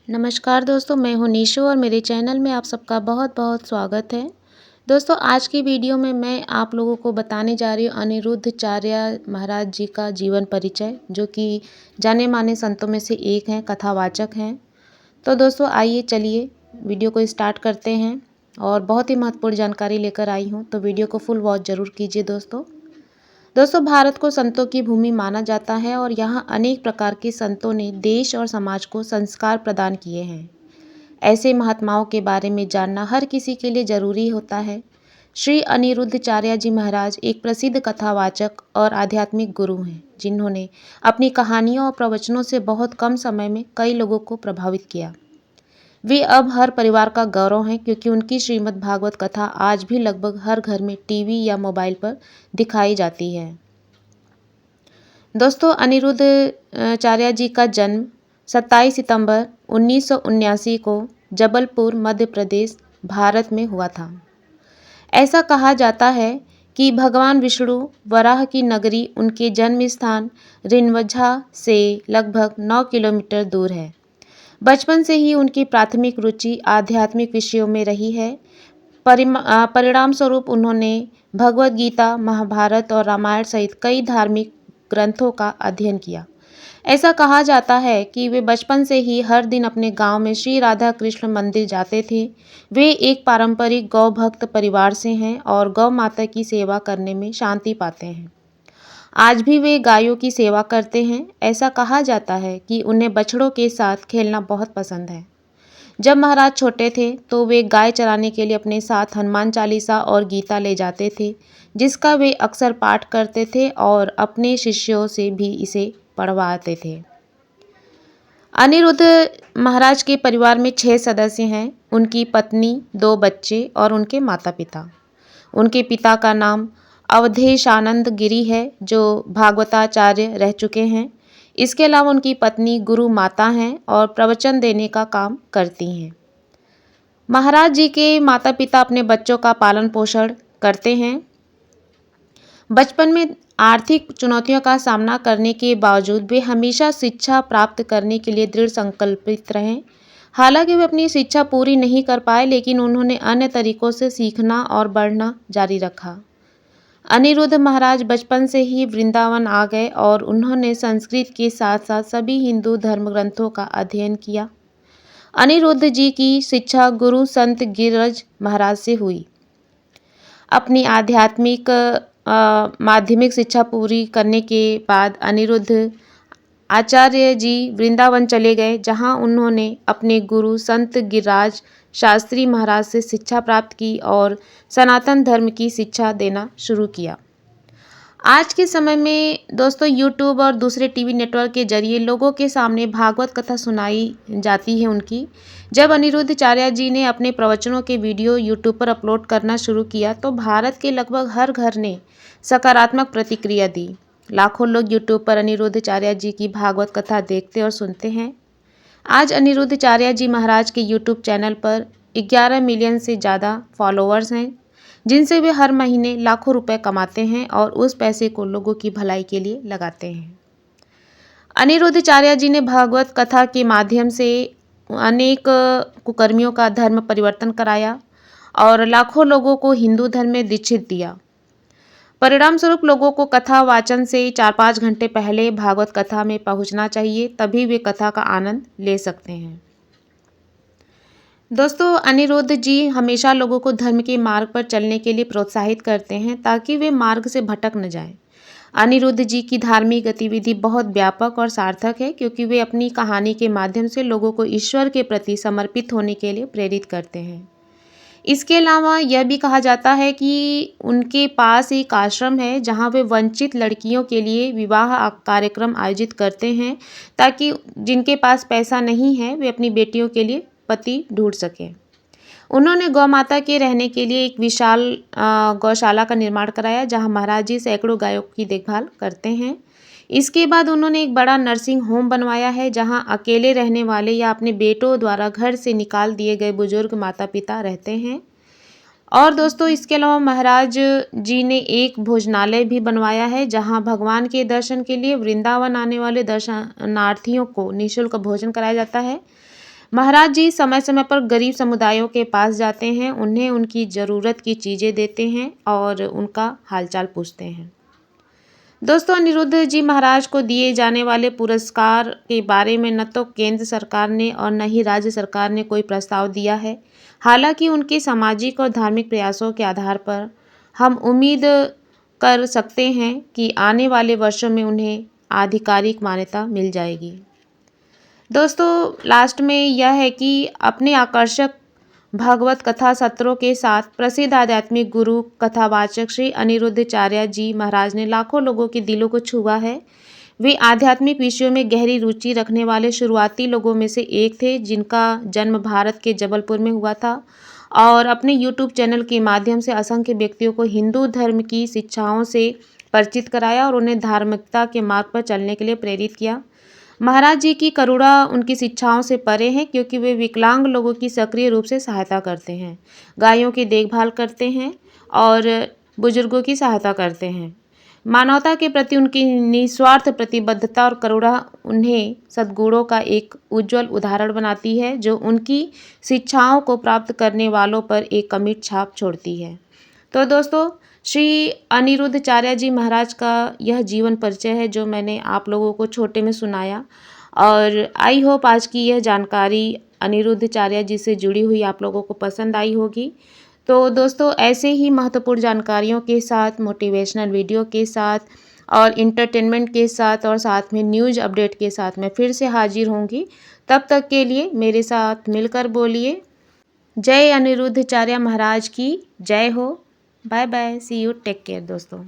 नमस्कार दोस्तों, मैं हूँ निशु और मेरे चैनल में आप सबका बहुत बहुत स्वागत है। दोस्तों, आज की वीडियो में मैं आप लोगों को बताने जा रही हूँ अनिरुद्धाचार्य महाराज जी का जीवन परिचय, जो कि जाने माने संतों में से एक हैं, कथावाचक हैं। तो दोस्तों आइए चलिए वीडियो को स्टार्ट करते हैं और बहुत ही महत्वपूर्ण जानकारी लेकर आई हूँ, तो वीडियो को फुल वॉच ज़रूर कीजिए दोस्तों, भारत को संतों की भूमि माना जाता है और यहाँ अनेक प्रकार के संतों ने देश और समाज को संस्कार प्रदान किए हैं। ऐसे महात्माओं के बारे में जानना हर किसी के लिए जरूरी होता है। श्री अनिरुद्धाचार्य जी महाराज एक प्रसिद्ध कथावाचक और आध्यात्मिक गुरु हैं, जिन्होंने अपनी कहानियों और प्रवचनों से बहुत कम समय में कई लोगों को प्रभावित किया। वे अब हर परिवार का गौरव हैं, क्योंकि उनकी श्रीमद् भागवत कथा आज भी लगभग हर घर में टीवी या मोबाइल पर दिखाई जाती है। दोस्तों, अनिरुद्धाचार्य जी का जन्म 27 सितंबर 1979 को जबलपुर, मध्य प्रदेश, भारत में हुआ था। ऐसा कहा जाता है कि भगवान विष्णु वराह की नगरी उनके जन्म स्थान रिनवझा से लगभग 9 किलोमीटर दूर है। बचपन से ही उनकी प्राथमिक रुचि आध्यात्मिक विषयों में रही है। परिणाम स्वरूप उन्होंने भगवद गीता, महाभारत और रामायण सहित कई धार्मिक ग्रंथों का अध्ययन किया। ऐसा कहा जाता है कि वे बचपन से ही हर दिन अपने गांव में श्री राधा कृष्ण मंदिर जाते थे। वे एक पारंपरिक गौ भक्त परिवार से हैं और गौ माता की सेवा करने में शांति पाते हैं। आज भी वे गायों की सेवा करते हैं। ऐसा कहा जाता है कि उन्हें बछड़ों के साथ खेलना बहुत पसंद है। जब महाराज छोटे थे तो वे गाय चराने के लिए अपने साथ हनुमान चालीसा और गीता ले जाते थे, जिसका वे अक्सर पाठ करते थे और अपने शिष्यों से भी इसे पढ़वाते थे। अनिरुद्ध महाराज के परिवार में 6 सदस्य हैं। उनकी पत्नी, 2 बच्चे और उनके माता पिता। उनके पिता का नाम अवधेशानंद गिरी है, जो भागवताचार्य रह चुके हैं। इसके अलावा उनकी पत्नी गुरु माता हैं और प्रवचन देने का काम करती हैं। महाराज जी के माता पिता अपने बच्चों का पालन पोषण करते हैं। बचपन में आर्थिक चुनौतियों का सामना करने के बावजूद वे हमेशा शिक्षा प्राप्त करने के लिए दृढ़ संकल्पित रहे। हालांकि वे अपनी शिक्षा पूरी नहीं कर पाए, लेकिन उन्होंने अन्य तरीकों से सीखना और बढ़ना जारी रखा। अनिरुद्ध महाराज बचपन से ही वृंदावन आ गए और उन्होंने संस्कृत के साथ साथ सभी हिंदू धर्म ग्रंथों का अध्ययन किया। अनिरुद्ध जी की शिक्षा गुरु संत गिरिराज महाराज से हुई। अपनी आध्यात्मिक माध्यमिक शिक्षा पूरी करने के बाद अनिरुद्ध आचार्य जी वृंदावन चले गए, जहां उन्होंने अपने गुरु संत गिरिराज शास्त्री महाराज से शिक्षा प्राप्त की और सनातन धर्म की शिक्षा देना शुरू किया। आज के समय में दोस्तों यूट्यूब और दूसरे टीवी नेटवर्क के जरिए लोगों के सामने भागवत कथा सुनाई जाती है उनकी। जब अनिरुद्धाचार्य जी ने अपने प्रवचनों के वीडियो यूट्यूब पर अपलोड करना शुरू किया तो भारत के लगभग हर घर ने सकारात्मक प्रतिक्रिया दी। लाखों लोग यूट्यूब पर अनिरुद्धाचार्य जी की भागवत कथा देखते और सुनते हैं। आज अनिरुद्धाचार्य जी महाराज के यूट्यूब चैनल पर 11 मिलियन से ज़्यादा फॉलोअर्स हैं, जिनसे वे हर महीने लाखों रुपए कमाते हैं और उस पैसे को लोगों की भलाई के लिए लगाते हैं। अनिरुद्धाचार्य जी ने भागवत कथा के माध्यम से अनेक कुकर्मियों का धर्म परिवर्तन कराया और लाखों लोगों को हिंदू धर्म में दीक्षित दिया। परिणाम स्वरूप लोगों को कथा वाचन से 4-5 घंटे पहले भागवत कथा में पहुंचना चाहिए, तभी वे कथा का आनंद ले सकते हैं। दोस्तों, अनिरुद्ध जी हमेशा लोगों को धर्म के मार्ग पर चलने के लिए प्रोत्साहित करते हैं, ताकि वे मार्ग से भटक न जाएं। अनिरुद्ध जी की धार्मिक गतिविधि बहुत व्यापक और सार्थक है, क्योंकि वे अपनी कहानी के माध्यम से लोगों को ईश्वर के प्रति समर्पित होने के लिए प्रेरित करते हैं। इसके अलावा यह भी कहा जाता है कि उनके पास एक आश्रम है, जहां वे वंचित लड़कियों के लिए विवाह कार्यक्रम आयोजित करते हैं, ताकि जिनके पास पैसा नहीं है वे अपनी बेटियों के लिए पति ढूंढ सकें। उन्होंने गौ माता के रहने के लिए एक विशाल गौशाला का निर्माण कराया, जहां महाराज जी सैकड़ों गायों की देखभाल करते हैं। इसके बाद उन्होंने एक बड़ा नर्सिंग होम बनवाया है, जहां अकेले रहने वाले या अपने बेटों द्वारा घर से निकाल दिए गए बुजुर्ग माता पिता रहते हैं। और दोस्तों, इसके अलावा महाराज जी ने एक भोजनालय भी बनवाया है, जहां भगवान के दर्शन के लिए वृंदावन आने वाले दर्शनार्थियों को निःशुल्क भोजन कराया जाता है। महाराज जी समय समय पर गरीब समुदायों के पास जाते हैं, उन्हें उनकी ज़रूरत की चीज़ें देते हैं और उनका हालचाल पूछते हैं। दोस्तों, अनिरुद्ध जी महाराज को दिए जाने वाले पुरस्कार के बारे में न तो केंद्र सरकार ने और न ही राज्य सरकार ने कोई प्रस्ताव दिया है। हालांकि उनके सामाजिक और धार्मिक प्रयासों के आधार पर हम उम्मीद कर सकते हैं कि आने वाले वर्षों में उन्हें आधिकारिक मान्यता मिल जाएगी। दोस्तों, लास्ट में यह है कि अपने आकर्षक भागवत कथा सत्रों के साथ प्रसिद्ध आध्यात्मिक गुरु कथावाचक श्री अनिरुद्धाचार्य जी महाराज ने लाखों लोगों के दिलों को छुआ है। वे आध्यात्मिक विषयों में गहरी रुचि रखने वाले शुरुआती लोगों में से एक थे, जिनका जन्म भारत के जबलपुर में हुआ था और अपने यूट्यूब चैनल के माध्यम से असंख्य व्यक्तियों को हिंदू धर्म की शिक्षाओं से परिचित कराया और उन्हें धार्मिकता के मार्ग पर चलने के लिए प्रेरित किया। महाराज जी की करुणा उनकी शिक्षाओं से परे है, क्योंकि वे विकलांग लोगों की सक्रिय रूप से सहायता करते हैं, गायों की देखभाल करते हैं और बुजुर्गों की सहायता करते हैं। मानवता के प्रति उनकी निस्वार्थ प्रतिबद्धता और करुणा उन्हें सद्गुणों का एक उज्जवल उदाहरण बनाती है, जो उनकी शिक्षाओं को प्राप्त करने वालों पर एक अमिट छाप छोड़ती है। तो दोस्तों, श्री अनिरुद्धाचार्य जी महाराज का यह जीवन परिचय है जो मैंने आप लोगों को छोटे में सुनाया, और आई होप आज की यह जानकारी अनिरुद्धाचार्य जी से जुड़ी हुई आप लोगों को पसंद आई होगी। तो दोस्तों, ऐसे ही महत्वपूर्ण जानकारियों के साथ, मोटिवेशनल वीडियो के साथ और इंटरटेनमेंट के साथ और साथ में न्यूज़ अपडेट के साथ मैं फिर से हाजिर होंगी। तब तक के लिए मेरे साथ मिलकर बोलिए, जय अनिरुद्धाचार्य महाराज की जय हो। Bye bye, see you, take care दोस्तों।